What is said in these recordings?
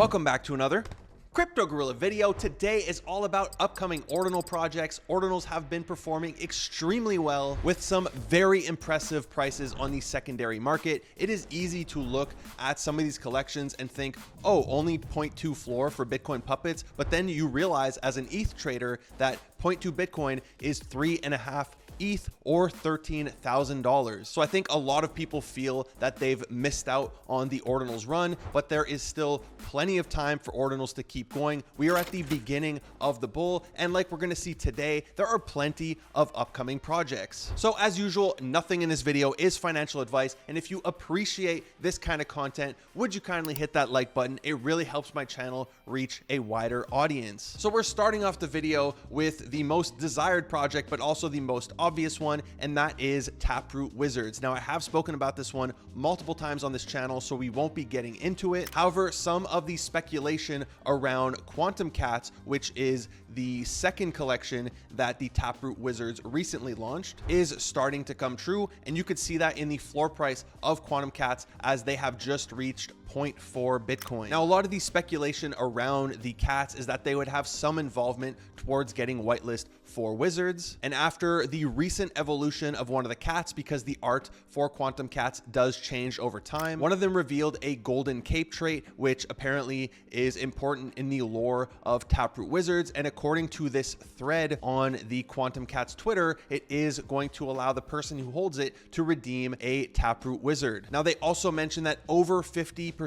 Welcome back to another Crypto Gorilla video. Today is all about upcoming Ordinal projects. Ordinals have been performing extremely well with some very impressive prices on the secondary market. It is easy to look at some of these collections and think, oh, only 0.2 floor for Bitcoin puppets. But then you realize as an ETH trader that 0.2 Bitcoin is 3.5 ETH or $13,000. So I think a lot of people feel that they've missed out on the Ordinals run, but there is still plenty of time for Ordinals to keep going. We are at the beginning of the bull, and like we're going to see today, there are plenty of upcoming projects. So as usual, nothing in this video is financial advice, and if you appreciate this kind of content, would you kindly hit that like button? It really helps my channel reach a wider audience. So we're starting off the video with the most desired project, but also the most obvious one, and that is Taproot Wizards. Now I have spoken about this one multiple times on this channel, so we won't be getting into it. However, some of the speculation around Quantum Cats, which is the second collection that the Taproot Wizards recently launched, is starting to come true, and you could see that in the floor price of Quantum Cats as they have just reached 0.4 Bitcoin. Now, a lot of the speculation around the cats is that they would have some involvement towards getting whitelist for Wizards. And after the recent evolution of one of the cats, because the art for Quantum Cats does change over time, one of them revealed a golden cape trait, which apparently is important in the lore of Taproot Wizards. And according to this thread on the Quantum Cats Twitter, it is going to allow the person who holds it to redeem a Taproot Wizard. Now, they also mentioned that over 50%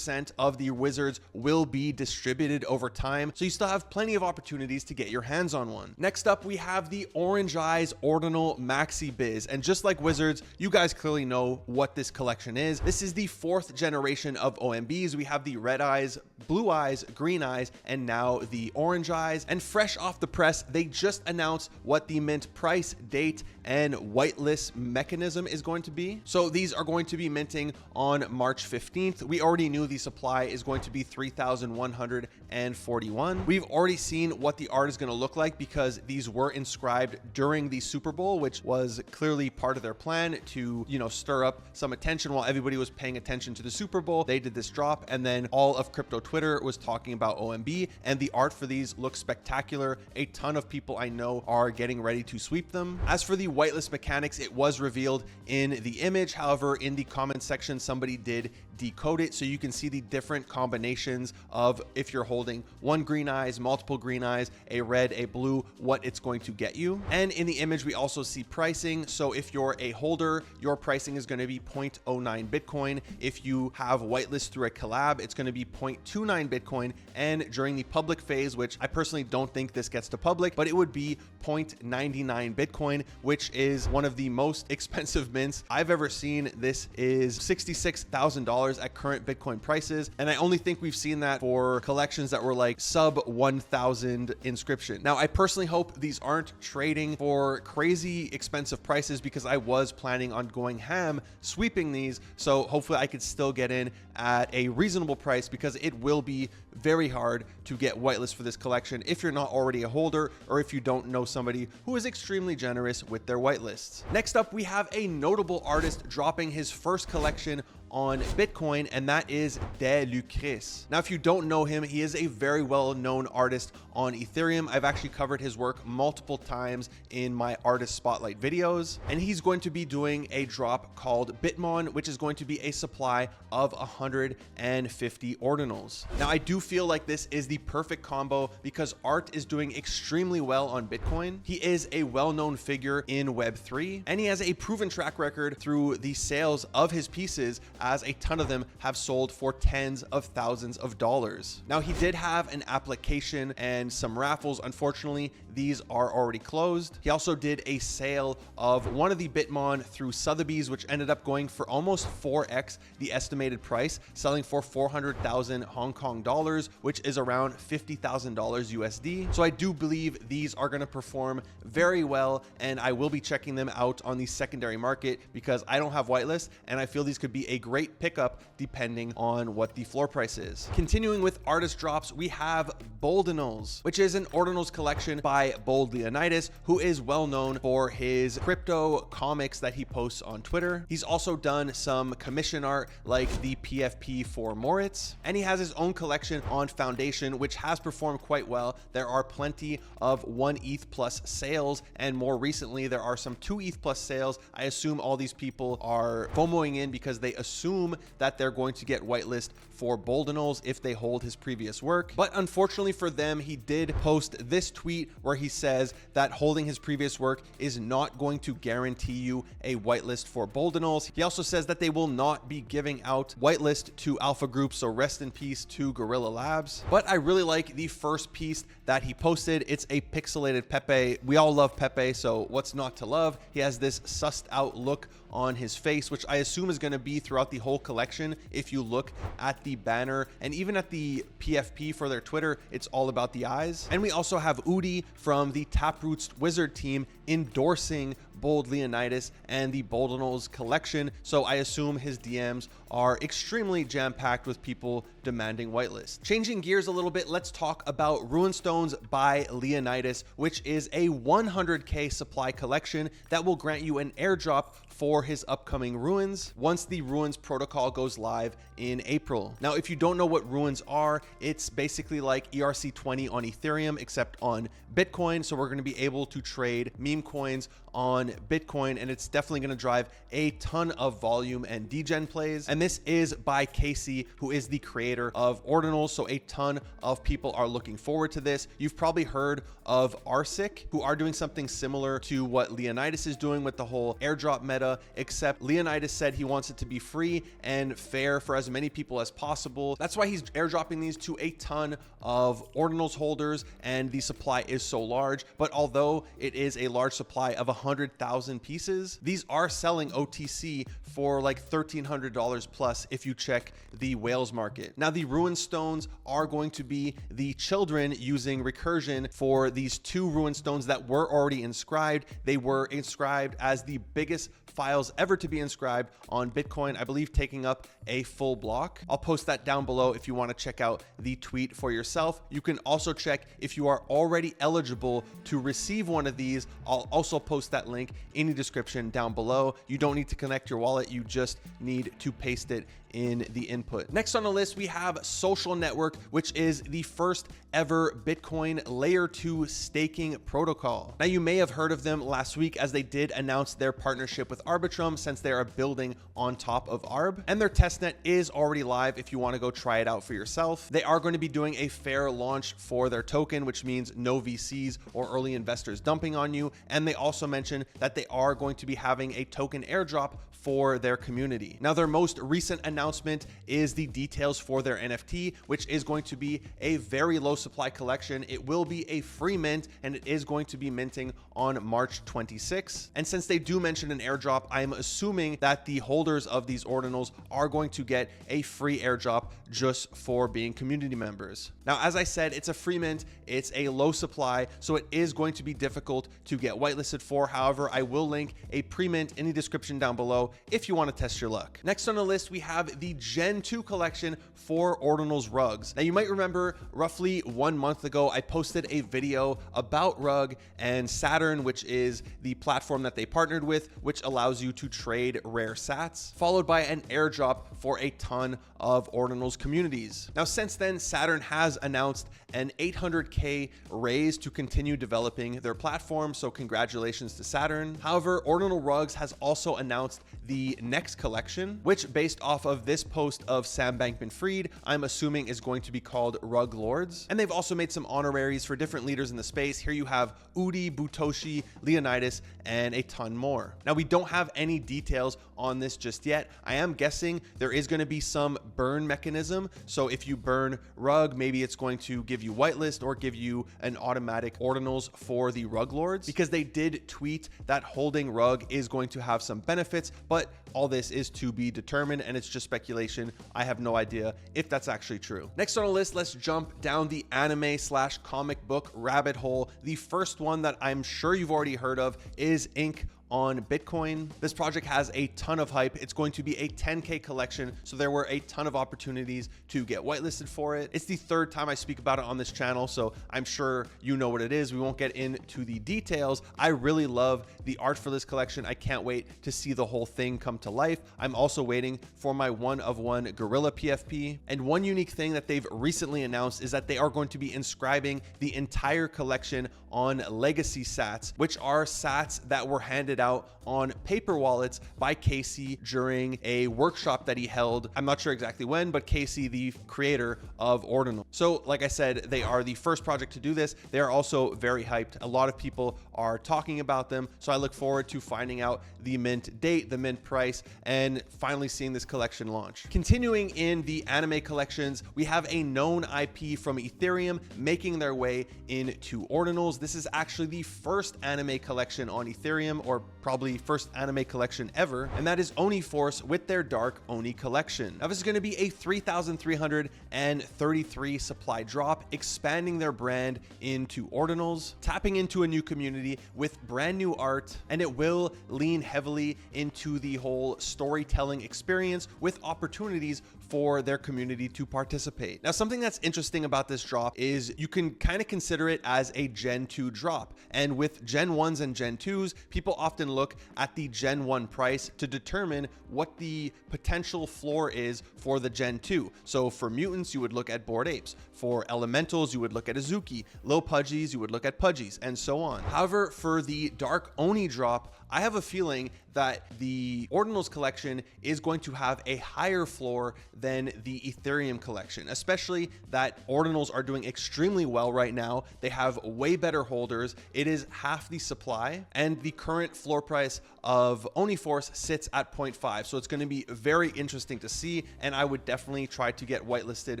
of the wizards will be distributed over time, so you still have plenty of opportunities to get your hands on one. Next up, we have the Orange Eyes Ordinal Maxi Biz, and just like Wizards, you guys clearly know what this collection is. This is the fourth generation of OMBs. We have the Red Eyes, Blue Eyes, Green Eyes, and now the Orange Eyes. And fresh off the press, they just announced what the mint price, date, and whitelist mechanism is going to be. So these are going to be minting on March 15th. We already knew the supply is going to be 3,141. We've already seen what the art is going to look like because these were inscribed during the Super Bowl, which was clearly part of their plan to, stir up some attention while everybody was paying attention to the Super Bowl. They did this drop, and then all of crypto Twitter was talking about OMB, and the art for these looks spectacular. A ton of people I know are getting ready to sweep them. As for the whitelist mechanics, it was revealed in the image. However, in the comment section, somebody did decode it, so you can see the different combinations of if you're holding one green eyes, multiple green eyes, a red, a blue, what it's going to get you. And in the image, we also see pricing. So if you're a holder, your pricing is going to be 0.09 Bitcoin. If you have whitelist through a collab, it's going to be 0.29 Bitcoin. And during the public phase, which I personally don't think this gets to public, but it would be 0.99 Bitcoin, which is one of the most expensive mints I've ever seen. This is $66,000 at current Bitcoin prices, and I only think we've seen that for collections that were like sub 1,000 inscription. Now, I personally hope these aren't trading for crazy expensive prices because I was planning on going ham sweeping these, so hopefully I could still get in at a reasonable price because it will be very hard to get whitelist for this collection if you're not already a holder or if you don't know somebody who is extremely generous with their whitelists. Next up, we have a notable artist dropping his first collection on Bitcoin, and that is De Lucris. Now, if you don't know him, he is a very well-known artist on Ethereum. I've actually covered his work multiple times in my artist spotlight videos, and he's going to be doing a drop called Bitmon, which is going to be a supply of 150 ordinals. Now, I do feel like this is the perfect combo because art is doing extremely well on Bitcoin. He is a well-known figure in Web3, and he has a proven track record through the sales of his pieces, as a ton of them have sold for tens of thousands of dollars. Now, he did have an application and some raffles. Unfortunately, these are already closed. He also did a sale of one of the Bitmon through Sotheby's, which ended up going for almost 4x the estimated price, selling for 400,000 Hong Kong dollars, which is around $50,000 USD. So I do believe these are going to perform very well, and I will be checking them out on the secondary market because I don't have whitelist, and I feel these could be a great pickup depending on what the floor price is. Continuing with artist drops, we have Ordinals, which is an Ordinals collection by Bold Leonidas, who is well known for his crypto comics that he posts on Twitter. He's also done some commission art like the PFP for Moritz, and he has his own collection on Foundation, which has performed quite well. There are plenty of 1 ETH plus sales, and more recently there are some 2 ETH plus sales. I assume all these people are FOMOing in because they assume that they're going to get whitelist for Ordinals if they hold his previous work. But unfortunately for them, he did post this tweet where he says that holding his previous work is not going to guarantee you a whitelist for Ordinals. He also says that they will not be giving out whitelist to alpha groups, so rest in peace to Gorilla Labs. But I really like the first piece that he posted. It's a pixelated Pepe. We all love Pepe, so what's not to love? He has this sussed out look on his face, which I assume is going to be throughout the whole collection. If you look at the banner and even at the PFP for their Twitter, it's all about the eyes. And we also have Udi from the Taproots Wizard team endorsing Bold Leonidas and the Ordinals collection, so I assume his DMs are extremely jam-packed with people demanding whitelist. Changing gears a little bit, let's talk about Runestones by Leonidas, which is a 100k supply collection that will grant you an airdrop for his upcoming ruins once the ruins protocol goes live in April. Now, if you don't know what ruins are, it's basically like ERC20 on Ethereum except on Bitcoin. So we're going to be able to trade meme coins on Bitcoin, and it's definitely going to drive a ton of volume and degen plays. And this is by Casey, who is the creator of Ordinals, so a ton of people are looking forward to this. You've probably heard of Arsic, who are doing something similar to what Leonidas is doing with the whole airdrop meta, except Leonidas said he wants it to be free and fair for as many people as possible. That's why he's airdropping these to a ton of Ordinals holders, and the supply is so large. But although it is a large supply of 100,000 pieces, these are selling OTC for like $1,300 plus if you check the whales market. Now, the ruin stones are going to be the children using recursion for these 2 ruin stones that were already inscribed. They were inscribed as the biggest files ever to be inscribed on Bitcoin, I believe taking up a full block. I'll post that down below if you want to check out the tweet for yourself. You can also check if you are already eligible to receive one of these. I'll also post that link in the description down below. You don't need to connect your wallet, you just need to paste it in the input. Next on the list, we have Social Network, which is the first ever Bitcoin layer 2 staking protocol. Now, you may have heard of them last week as they did announce their partnership with Arbitrum, since they are building on top of Arb, and their testnet is already live if you want to go try it out for yourself. They are going to be doing a fair launch for their token, which means no VCs or early investors dumping on you. And they also mentioned that they are going to be having a token airdrop for their community. Now, their most recent announcement is the details for their NFT, which is going to be a very low supply collection. It will be a free mint, and it is going to be minting on March 26. And since they do mention an airdrop, I'm assuming that the holders of these Ordinals are going to get a free airdrop just for being community members. Now, as I said, it's a free mint, it's a low supply, so it is going to be difficult to get whitelisted for. However, I will link a pre-mint in the description down below if you want to test your luck. Next on the list, we have the Gen 2 collection for Ordinals rugs. Now, you might remember roughly 1 month ago, I posted a video about Rug and Saturn, which is the platform that they partnered with, which allows you to trade rare sats, followed by an airdrop for a ton of Ordinals communities. Now, since then, Saturn has announced an 800k raise to continue developing their platform, so congratulations to Saturn. However, Ordinal Rugs has also announced the next collection, which, based off of this post of Sam Bankman-Fried, I'm assuming is going to be called Rug Lords. And they've also made some honoraries for different leaders in the space. Here you have Udi, Butoshi, Leonidas, and a ton more. Now, we don't have any details on this just yet. I am guessing there is going to be some burn mechanism. So if you burn Rug, maybe it's going to give you whitelist or give you an automatic Ordinals for the Rug Lords, because they did tweet that holding Rug is going to have some benefits, but all this is to be determined and it's just speculation. I have no idea if that's actually true. Next on the list, let's jump down the anime/comic book rabbit hole. The first one that I'm sure you've already heard of is Ink on Bitcoin. This project has a ton of hype. It's going to be a 10K collection, so there were a ton of opportunities to get whitelisted for it. It's the third time I speak about it on this channel, so I'm sure you know what it is. We won't get into the details. I really love the art for this collection. I can't wait to see the whole thing come to life. I'm also waiting for my one-of-one Gorilla PFP. And one unique thing that they've recently announced is that they are going to be inscribing the entire collection on legacy sats, which are sats that were handed out on paper wallets by Casey during a workshop that he held. I'm not sure exactly when, but Casey, the creator of Ordinals. So like I said, they are the first project to do this. They are also very hyped. A lot of people are talking about them. So I look forward to finding out the mint date, the mint price, and finally seeing this collection launch. Continuing in the anime collections, we have a known IP from Ethereum making their way into Ordinals. This is actually the first anime collection on Ethereum, or probably first anime collection ever, and that is Oni Force with their Dark Oni collection. Now this is going to be a 3,333 supply drop, expanding their brand into Ordinals, tapping into a new community with brand new art, and it will lean heavily into the whole storytelling experience with opportunities for their community to participate. Now, something that's interesting about this drop is you can kind of consider it as a Gen 2 drop. And with Gen 1s and Gen 2s, people often look at the Gen 1 price to determine what the potential floor is for the Gen 2. So for mutants, you would look at Bored Apes. For elementals, you would look at Azuki. Low Pudgies, you would look at Pudgies, and so on. However, for the Dark Oni drop, I have a feeling that the Ordinals collection is going to have a higher floor than the Ethereum collection, especially that Ordinals are doing extremely well right now. They have way better holders. It is half the supply, and the current floor price of Oni Force sits at 0.5. So it's going to be very interesting to see, and I would definitely try to get whitelisted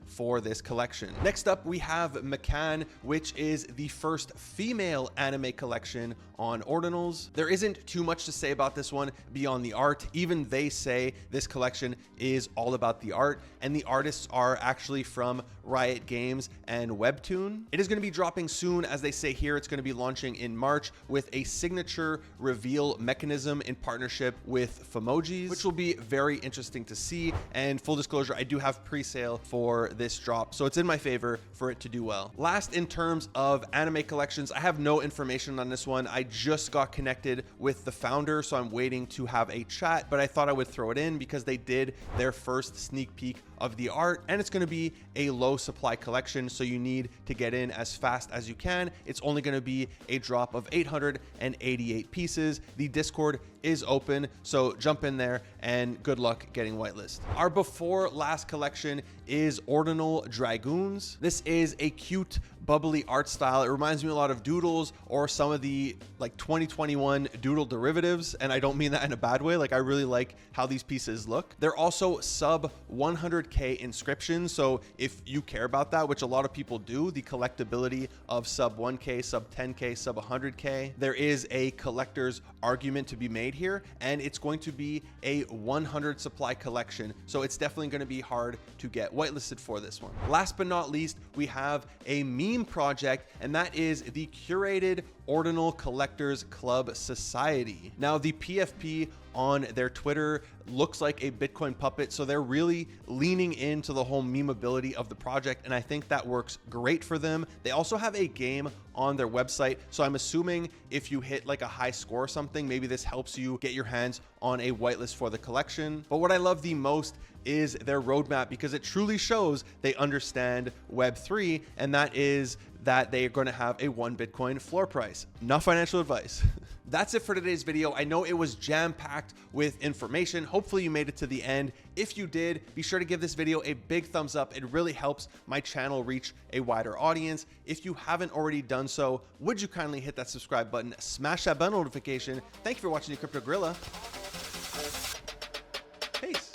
for this collection. Next up, we have Mancan, which is the first female anime collection on Ordinals. There isn't too much to say about this one beyond the art. Even they say this collection is all about the art, and the artists are actually from Riot Games and Webtoon. It is going to be dropping soon. As they say here, it's going to be launching in March with a signature reveal mechanism in partnership with Famojis, which will be very interesting to see. And full disclosure, I do have pre-sale for this drop, so it's in my favor for it to do well. Last, in terms of anime collections, I have no information on this one. I just got connected with the founder, so I'm waiting to have a chat, but I thought I would throw it in because they did their first sneak peek of the art, and it's going to be a low supply collection, so you need to get in as fast as you can. It's only going to be a drop of 888 pieces. The Discord is open, so jump in there and good luck getting whitelist. Our before last collection is Ordinal Dragoons. This is a cute bubbly art style. It reminds me a lot of Doodles or some of the like 2021 Doodle derivatives, and I don't mean that in a bad way. Like, I really like how these pieces look. They're also sub 100k inscriptions, so if you care about that, which a lot of people do, the collectability of sub 1k, sub 10k, sub 100k, there is a collector's argument to be made here, and it's going to be a 100 supply collection, so it's definitely going to be hard to get whitelisted for this one. Last but not least, we have a meme project, and that is the curated Ordinal Collectors Club Society. Now, the PFP on their Twitter looks like a Bitcoin puppet, so they're really leaning into the whole memeability of the project, and I think that works great for them. They also have a game on their website, so I'm assuming if you hit like a high score or something, maybe this helps you get your hands on a whitelist for the collection. But what I love the most is their roadmap, because it truly shows they understand Web3, and that is that they are going to have a 1 Bitcoin floor price. Not financial advice. That's it for today's video. I know it was jam-packed with information. Hopefully you made it to the end. If you did, be sure to give this video a big thumbs up. It really helps my channel reach a wider audience. If you haven't already done so, would you kindly hit that subscribe button, smash that bell notification. Thank you for watching the Crypto Gorilla. Peace.